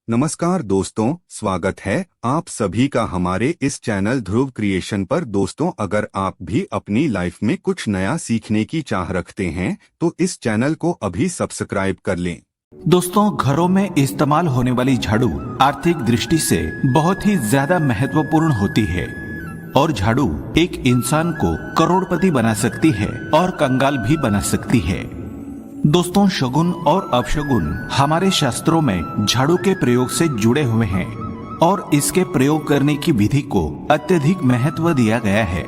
नमस्कार दोस्तों, स्वागत है आप सभी का हमारे इस चैनल ध्रुव क्रिएशन पर। दोस्तों, अगर आप भी अपनी लाइफ में कुछ नया सीखने की चाह रखते हैं तो इस चैनल को अभी सब्सक्राइब कर लें। दोस्तों, घरों में इस्तेमाल होने वाली झाड़ू आर्थिक दृष्टि से बहुत ही ज्यादा महत्वपूर्ण होती है और झाड़ू एक इंसान को करोड़पति बना सकती है और कंगाल भी बना सकती है। दोस्तों, शगुन और अपशगुन हमारे शास्त्रों में झाड़ू के प्रयोग से जुड़े हुए हैं और इसके प्रयोग करने की विधि को अत्यधिक महत्व दिया गया है।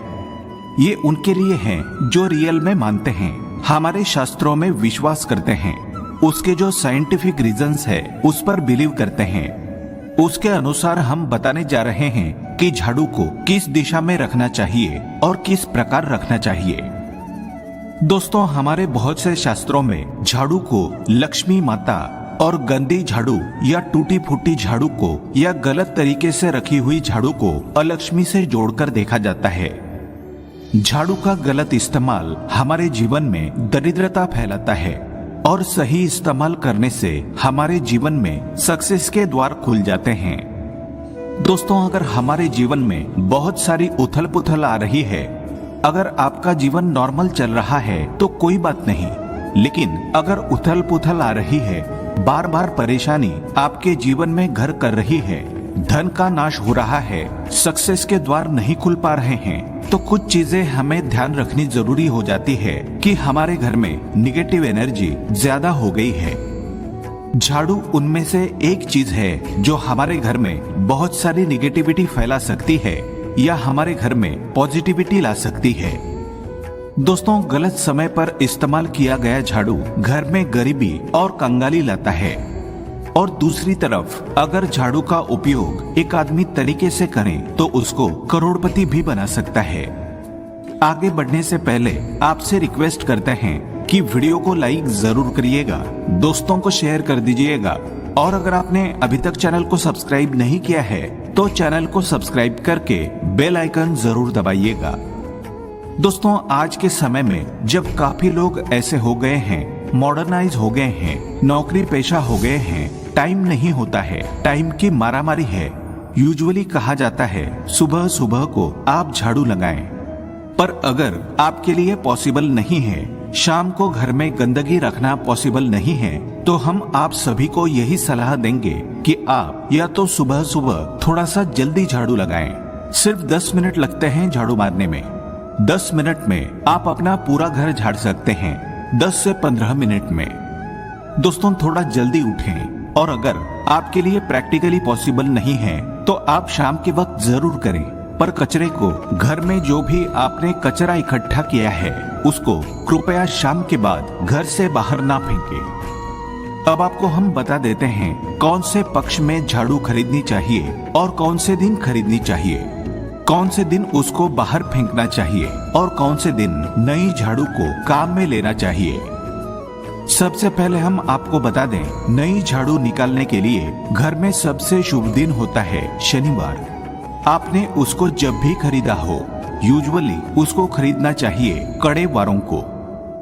ये उनके लिए हैं जो रियल में मानते हैं, हमारे शास्त्रों में विश्वास करते हैं, उसके जो साइंटिफिक रीजंस है उस पर बिलीव करते हैं। उसके अनुसार हम बताने जा रहे हैं कि झाड़ू को किस दिशा में रखना चाहिए और किस प्रकार रखना चाहिए। दोस्तों, हमारे बहुत से शास्त्रों में झाड़ू को लक्ष्मी माता और गंदी झाड़ू या टूटी फूटी झाड़ू को या गलत तरीके से रखी हुई झाड़ू को अलक्ष्मी से जोड़कर देखा जाता है। झाड़ू का गलत इस्तेमाल हमारे जीवन में दरिद्रता फैलाता है और सही इस्तेमाल करने से हमारे जीवन में सक्सेस के द्वार खुल जाते हैं। दोस्तों, अगर हमारे जीवन में बहुत सारी उथल पुथल आ रही है, अगर आपका जीवन नॉर्मल चल रहा है तो कोई बात नहीं, लेकिन अगर उथल पुथल आ रही है, बार बार परेशानी आपके जीवन में घर कर रही है, धन का नाश हो रहा है, सक्सेस के द्वार नहीं खुल पा रहे हैं, तो कुछ चीजें हमें ध्यान रखनी जरूरी हो जाती है कि हमारे घर में निगेटिव एनर्जी ज्यादा हो गई है। झाड़ू उनमें से एक चीज है जो हमारे घर में बहुत सारी निगेटिविटी फैला सकती है या हमारे घर में पॉजिटिविटी ला सकती है। दोस्तों, गलत समय पर इस्तेमाल किया गया झाड़ू घर में गरीबी और कंगाली लाता है और दूसरी तरफ अगर झाड़ू का उपयोग एक आदमी तरीके से करे तो उसको करोड़पति भी बना सकता है। आगे बढ़ने से पहले आपसे रिक्वेस्ट करते हैं कि वीडियो को लाइक जरूर करिएगा, दोस्तों को शेयर कर दीजिएगा और अगर आपने अभी तक चैनल को सब्सक्राइब नहीं किया है तो चैनल को सब्सक्राइब करके बेल आइकन जरूर दबाइएगा। दोस्तों, आज के समय में जब काफी लोग ऐसे हो गए हैं, मॉडर्नाइज हो गए हैं, नौकरी पेशा हो गए हैं, टाइम नहीं होता है, टाइम की मारामारी है, यूजुअली कहा जाता है सुबह सुबह को आप झाड़ू लगाएं। पर अगर आपके लिए पॉसिबल नहीं है, शाम को घर में गंदगी रखना पॉसिबल नहीं है, तो हम आप सभी को यही सलाह देंगे कि आप या तो सुबह सुबह थोड़ा सा जल्दी झाड़ू लगाएं। सिर्फ 10 मिनट लगते हैं झाड़ू मारने में। 10 मिनट में आप अपना पूरा घर झाड़ सकते हैं, 10 से 15 मिनट में। दोस्तों, थोड़ा जल्दी उठें और अगर आपके लिए प्रैक्टिकली पॉसिबल नहीं है तो आप शाम के वक्त जरूर करें, पर कचरे को, घर में जो भी आपने कचरा इकट्ठा किया है उसको कृपया शाम के बाद घर से बाहर ना फेंकें। अब आपको हम बता देते हैं कौन से पक्ष में झाड़ू खरीदनी चाहिए और कौन से दिन खरीदनी चाहिए, कौन से दिन उसको बाहर फेंकना चाहिए और कौन से दिन नई झाड़ू को काम में लेना चाहिए। सबसे पहले हम आपको बता दें, नई झाड़ू निकालने के लिए घर में सबसे शुभ दिन होता है शनिवार। आपने उसको जब भी खरीदा हो, यूजुअली उसको खरीदना चाहिए कड़े वारों को।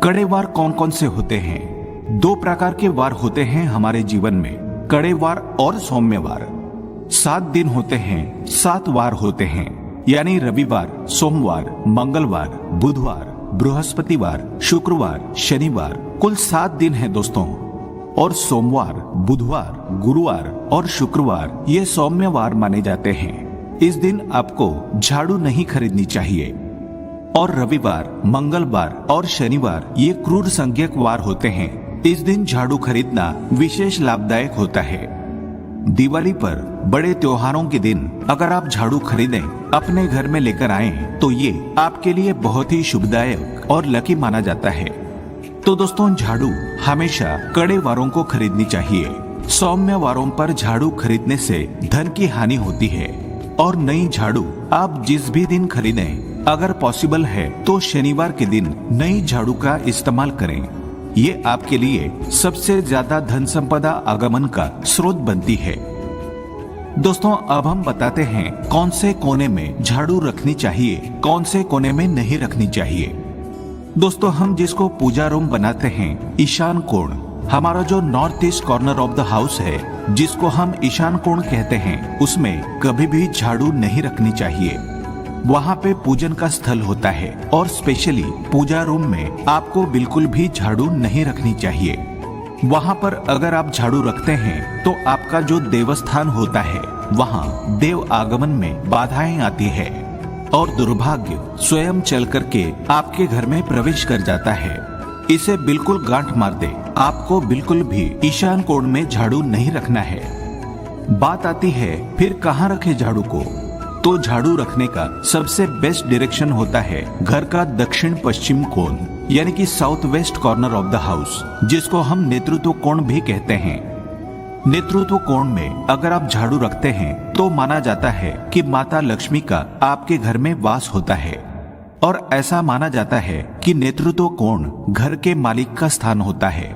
कड़े वार कौन कौन से होते हैं? 2 प्रकार के वार होते हैं हमारे जीवन में, कड़े वार और सौम्य वार। 7 दिन होते हैं, 7 वार होते हैं, यानी रविवार, सोमवार, मंगलवार, बुधवार, बृहस्पतिवार, शुक्रवार, शनिवार, कुल 7 दिन है दोस्तों। और सोमवार, बुधवार, गुरुवार और शुक्रवार ये सौम्य वार माने जाते हैं। इस दिन आपको झाड़ू नहीं खरीदनी चाहिए। और रविवार, मंगलवार और शनिवार ये क्रूर संज्ञक वार होते हैं। इस दिन झाड़ू खरीदना विशेष लाभदायक होता है। दिवाली पर, बड़े त्योहारों के दिन अगर आप झाड़ू खरीदें, अपने घर में लेकर आएं, तो ये आपके लिए बहुत ही शुभदायक और लकी माना जाता है। तो दोस्तों, झाड़ू हमेशा कड़े वारों को खरीदनी चाहिए। सौम्य वारों पर झाड़ू खरीदने से धन की हानि होती है। और नई झाड़ू आप जिस भी दिन खरीदें, अगर पॉसिबल है तो शनिवार के दिन नई झाड़ू का इस्तेमाल करें। ये आपके लिए सबसे ज्यादा धन संपदा आगमन का स्रोत बनती है। दोस्तों, अब हम बताते हैं कौन से कोने में झाड़ू रखनी चाहिए, कौन से कोने में नहीं रखनी चाहिए। दोस्तों, हम जिसको पूजा रूम बनाते हैं, ईशान कोण, हमारा जो north east corner of the house है, जिसको हम ईशान कोण कहते हैं, उसमें कभी भी झाड़ू नहीं रखनी चाहिए। वहाँ पे पूजन का स्थल होता है और स्पेशली पूजा रूम में आपको बिल्कुल भी झाड़ू नहीं रखनी चाहिए। वहाँ पर अगर आप झाड़ू रखते हैं तो आपका जो देवस्थान होता है वहाँ देव आगमन में बाधाएं आती है और दुर्भाग्य स्वयं चल करके आपके घर में प्रवेश कर जाता है। इसे बिल्कुल गांठ मार दे, आपको बिल्कुल भी ईशान कोण में झाड़ू नहीं रखना है। बात आती है फिर कहाँ रखे झाड़ू को, तो झाड़ू रखने का सबसे बेस्ट डायरेक्शन होता है घर का दक्षिण पश्चिम कोण, यानी कि south west corner of the house, जिसको हम नेतृत्व कोण भी कहते हैं। नेतृत्व कोण में अगर आप झाड़ू रखते हैं तो माना जाता है कि माता लक्ष्मी का आपके घर में वास होता है और ऐसा माना जाता है कि नेतृत्व कोण घर के मालिक का स्थान होता है।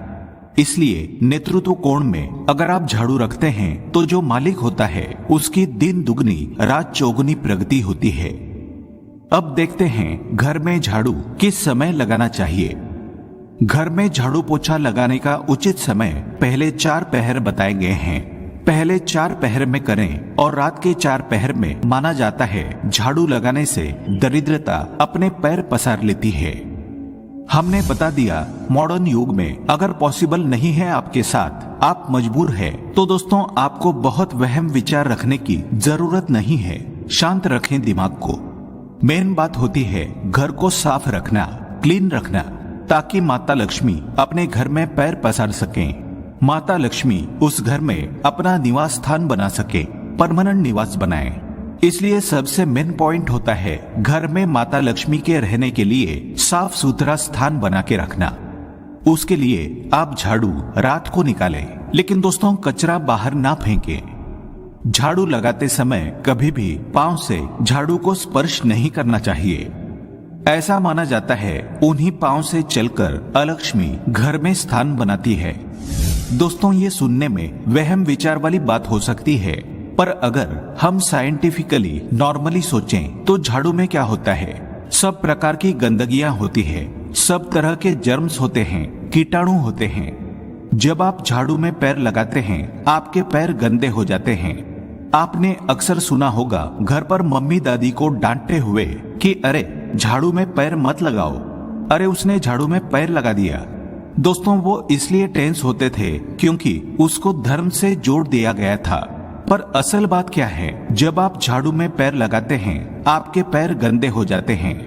इसलिए नेतृत्व कोण में अगर आप झाड़ू रखते हैं तो जो मालिक होता है उसकी दिन दुगनी रात चौगुनी प्रगति होती है। अब देखते हैं घर में झाड़ू किस समय लगाना चाहिए। घर में झाड़ू पोछा लगाने का उचित समय पहले 4 पहर बताए गए हैं। पहले 4 पहर में करें और रात के 4 पहर में माना जाता है झाड़ू लगाने से दरिद्रता अपने पैर पसार लेती है। हमने बता दिया मॉडर्न युग में अगर पॉसिबल नहीं है आपके साथ, आप मजबूर है, तो दोस्तों आपको बहुत वहम विचार रखने की जरूरत नहीं है। शांत रखें दिमाग को। मेन बात होती है घर को साफ रखना, क्लीन रखना, ताकि माता लक्ष्मी अपने घर में पैर पसार सकें। माता लक्ष्मी उस घर में अपना निवास स्थान बना सके, परमानेंट निवास बनाए। इसलिए सबसे मेन पॉइंट होता है घर में माता लक्ष्मी के रहने के लिए साफ सुथरा स्थान बना के रखना। उसके लिए आप झाड़ू रात को निकालें, लेकिन दोस्तों कचरा बाहर ना फेंकें। झाड़ू लगाते समय कभी भी पांव से झाड़ू को स्पर्श नहीं करना चाहिए। ऐसा माना जाता है उन्हीं पांव से चलकर अलक्ष्मी घर में स्थान बनाती है। दोस्तों ये सुनने में वहम विचार वाली बात हो सकती है, पर अगर हम साइंटिफिकली नॉर्मली सोचें तो झाड़ू में क्या होता है, सब प्रकार की गंदगियां होती है, सब तरह के जर्म्स होते हैं, कीटाणु होते हैं। जब आप झाड़ू में पैर लगाते हैं आपके पैर गंदे हो जाते हैं। आपने अक्सर सुना होगा घर पर मम्मी दादी को डांटते हुए कि अरे झाड़ू में पैर मत लगाओ, अरे उसने झाड़ू में पैर लगा दिया। दोस्तों वो इसलिए टेंस होते थे क्योंकि उसको धर्म से जोड़ दिया गया था। पर असल बात क्या है, जब आप झाड़ू में पैर लगाते हैं आपके पैर गंदे हो जाते हैं।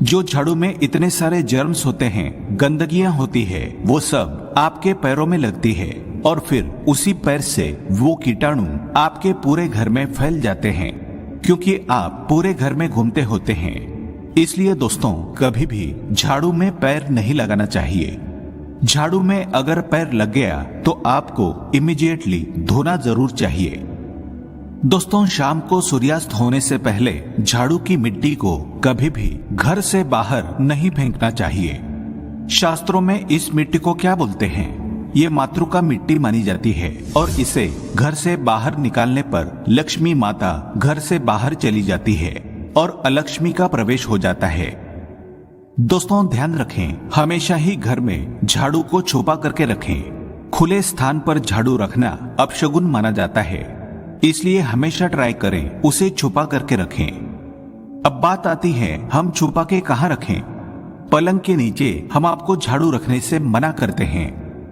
जो झाड़ू में इतने सारे जर्म्स होते हैं, गंदगियां होती है, वो सब आपके पैरों में लगती है और फिर उसी पैर से वो कीटाणु आपके पूरे घर में फैल जाते हैं, क्योंकि आप पूरे घर में घूमते होते हैं। इसलिए दोस्तों कभी भी झाड़ू में पैर नहीं लगाना चाहिए। झाड़ू में अगर पैर लग गया तो आपको इमीडिएटली धोना जरूर चाहिए। दोस्तों शाम को सूर्यास्त होने से पहले झाड़ू की मिट्टी को कभी भी घर से बाहर नहीं फेंकना चाहिए। शास्त्रों में इस मिट्टी को क्या बोलते हैं, ये मातृका मिट्टी मानी जाती है और इसे घर से बाहर निकालने पर लक्ष्मी माता घर से बाहर चली जाती है और अलक्ष्मी का प्रवेश हो जाता है। दोस्तों ध्यान रखें, हमेशा ही घर में झाड़ू को छुपा करके रखें। खुले स्थान पर झाड़ू रखना अपशगुन माना जाता है, इसलिए हमेशा ट्राई करें उसे छुपा करके रखें। अब बात आती है हम छुपा के कहाँ रखें। पलंग के नीचे हम आपको झाड़ू रखने से मना करते हैं।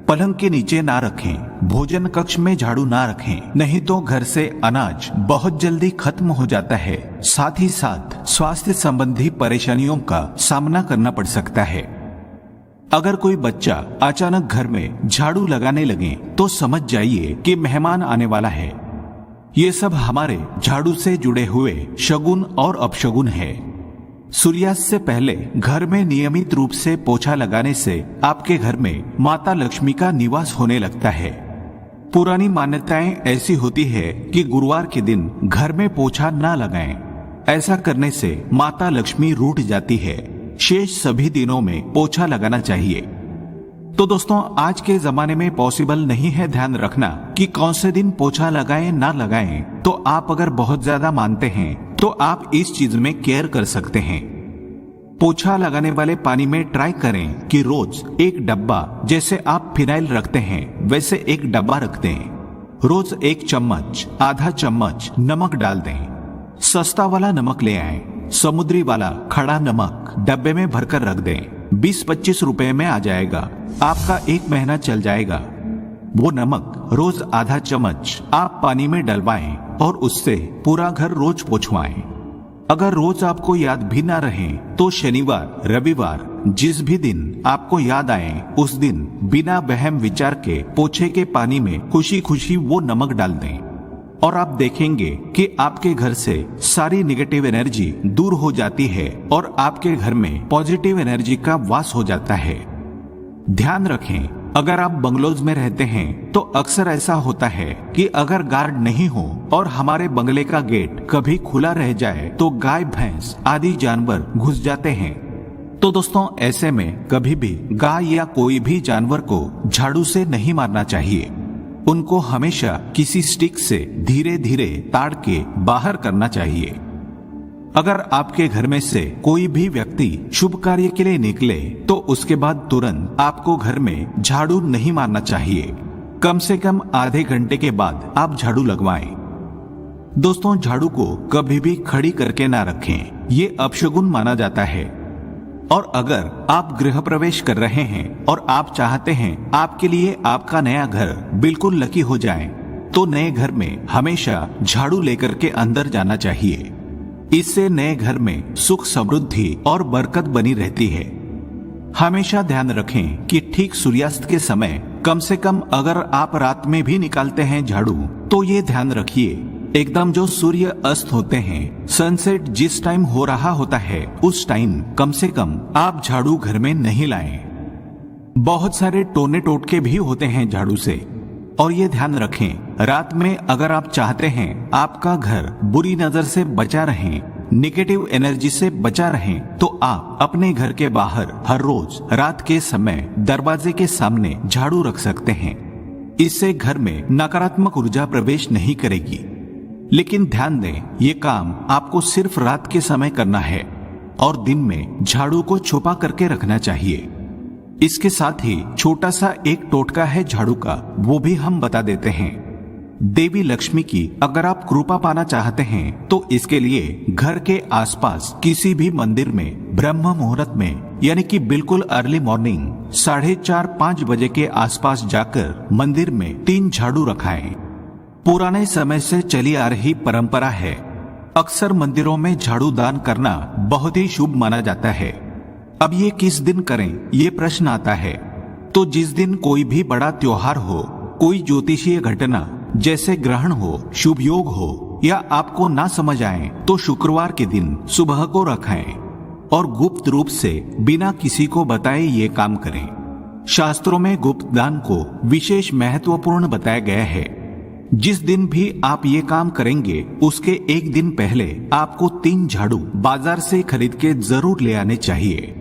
पलंग के नीचे ना रखें, भोजन कक्ष में झाड़ू ना रखें, नहीं तो घर से अनाज बहुत जल्दी खत्म हो जाता है। साथ ही साथ स्वास्थ्य संबंधी परेशानियों का सामना करना पड़ सकता है। अगर कोई बच्चा अचानक घर में झाड़ू लगाने लगे तो समझ जाइए कि मेहमान आने वाला है। ये सब हमारे झाड़ू से जुड़े हुए शगुन और अपशगुन है। सूर्यास्त से पहले घर में नियमित रूप से पोछा लगाने से आपके घर में माता लक्ष्मी का निवास होने लगता है। पुरानी मान्यताएं ऐसी होती है कि गुरुवार के दिन घर में पोछा ना लगाएं। ऐसा करने से माता लक्ष्मी रूठ जाती है। शेष सभी दिनों में पोछा लगाना चाहिए। तो दोस्तों आज के जमाने में पॉसिबल नहीं है ध्यान रखना कि कौन से दिन पोछा लगाएं ना लगाएं। तो आप अगर बहुत ज्यादा मानते हैं तो आप इस चीज में केयर कर सकते हैं। पोछा लगाने वाले पानी में ट्राई करें कि रोज एक डब्बा, जैसे आप फिनाइल रखते हैं वैसे एक डब्बा रख दें। रोज 1 चम्मच आधा चम्मच नमक डाल दें। सस्ता वाला नमक ले आए, समुद्री वाला खड़ा नमक डब्बे में भरकर रख दें। 20-25 रुपए में आ जाएगा, आपका 1 महीना चल जाएगा। वो नमक रोज आधा चम्मच आप पानी में डलवाएं और उससे पूरा घर रोज पोंछवाएं। अगर रोज आपको याद भी ना रहे तो शनिवार रविवार जिस भी दिन आपको याद आए उस दिन बिना वहम विचार के पोछे के पानी में खुशी खुशी वो नमक डाल दें और आप देखेंगे कि आपके घर से सारी नेगेटिव एनर्जी दूर हो जाती है और आपके घर में पॉजिटिव एनर्जी का वास हो जाता है। ध्यान रखें, अगर आप बंगलोज में रहते हैं तो अक्सर ऐसा होता है कि अगर गार्ड नहीं हो और हमारे बंगले का गेट कभी खुला रह जाए तो गाय भैंस आदि जानवर घुस जाते हैं। तो दोस्तों ऐसे में कभी भी गाय या कोई भी जानवर को झाड़ू से नहीं मारना चाहिए। उनको हमेशा किसी स्टिक से धीरे धीरे ताड़ के बाहर करना चाहिए। अगर आपके घर में से कोई भी व्यक्ति शुभ कार्य के लिए निकले तो उसके बाद तुरंत आपको घर में झाड़ू नहीं मारना चाहिए। कम से कम आधे घंटे के बाद आप झाड़ू लगवाएं। दोस्तों झाड़ू को कभी भी खड़ी करके ना रखें, ये अपशगुन माना जाता है। और अगर आप गृह प्रवेश कर रहे हैं और आप चाहते हैं आपके लिए आपका नया घर बिल्कुल लकी हो जाए तो नए घर में हमेशा झाड़ू लेकर के अंदर जाना चाहिए। इससे नए घर में सुख समृद्धि और बरकत बनी रहती है। हमेशा ध्यान रखें कि ठीक सूर्यास्त के समय कम से कम अगर आप रात में भी निकालते हैं झाड़ू तो ये ध्यान रखिए एकदम जो सूर्य अस्त होते हैं, सनसेट जिस टाइम हो रहा होता है उस टाइम कम से कम आप झाड़ू घर में नहीं लाएं। बहुत सारे टोने टोटके भी होते हैं झाड़ू से और ये ध्यान रखें रात में अगर आप चाहते हैं आपका घर बुरी नजर से बचा रहे, नेगेटिव एनर्जी से बचा रहे तो आप अपने घर के बाहर हर रोज रात के समय दरवाजे के सामने झाड़ू रख सकते हैं। इससे घर में नकारात्मक ऊर्जा प्रवेश नहीं करेगी। लेकिन ध्यान दें ये काम आपको सिर्फ रात के समय करना है और दिन में झाड़ू को छुपा करके रखना चाहिए। इसके साथ ही छोटा सा एक टोटका है झाड़ू का, वो भी हम बता देते हैं। देवी लक्ष्मी की अगर आप कृपा पाना चाहते हैं तो इसके लिए घर के आसपास किसी भी मंदिर में ब्रह्म मुहूर्त में यानी कि बिल्कुल अर्ली मॉर्निंग 4:30-5 बजे के आसपास जाकर मंदिर में 3 झाड़ू रखाएं। पुराने समय से चली आ रही परंपरा है। अक्सर मंदिरों में झाड़ू दान करना बहुत ही शुभ माना जाता है। अब ये किस दिन करें ये प्रश्न आता है। तो जिस दिन कोई भी बड़ा त्योहार हो, कोई ज्योतिषीय घटना जैसे ग्रहण हो, शुभ योग हो या आपको ना समझ आए तो शुक्रवार के दिन सुबह को रखाएं और गुप्त रूप से बिना किसी को बताए ये काम करें। शास्त्रों में गुप्त दान को विशेष महत्वपूर्ण बताया गया है। जिस दिन भी आप ये काम करेंगे उसके एक दिन पहले आपको 3 झाड़ू बाजार से खरीद के जरूर ले आने चाहिए।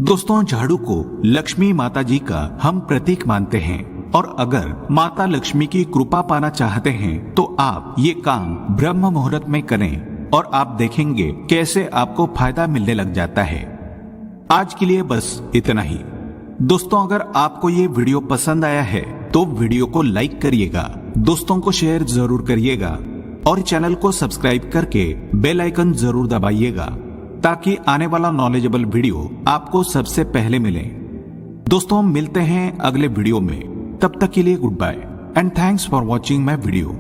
दोस्तों झाड़ू को लक्ष्मी माता जी का हम प्रतीक मानते हैं और अगर माता लक्ष्मी की कृपा पाना चाहते हैं तो आप ये काम ब्रह्म मुहूर्त में करें और आप देखेंगे कैसे आपको फायदा मिलने लग जाता है। आज के लिए बस इतना ही। दोस्तों अगर आपको ये वीडियो पसंद आया है तो वीडियो को लाइक करिएगा, दोस्तों को शेयर जरूर करिएगा और चैनल को सब्सक्राइब करके बेल आइकन जरूर दबाइएगा ताकि आने वाला नॉलेजेबल वीडियो आपको सबसे पहले मिले। दोस्तों मिलते हैं अगले वीडियो में, तब तक के लिए good bye and thanks for watching my video.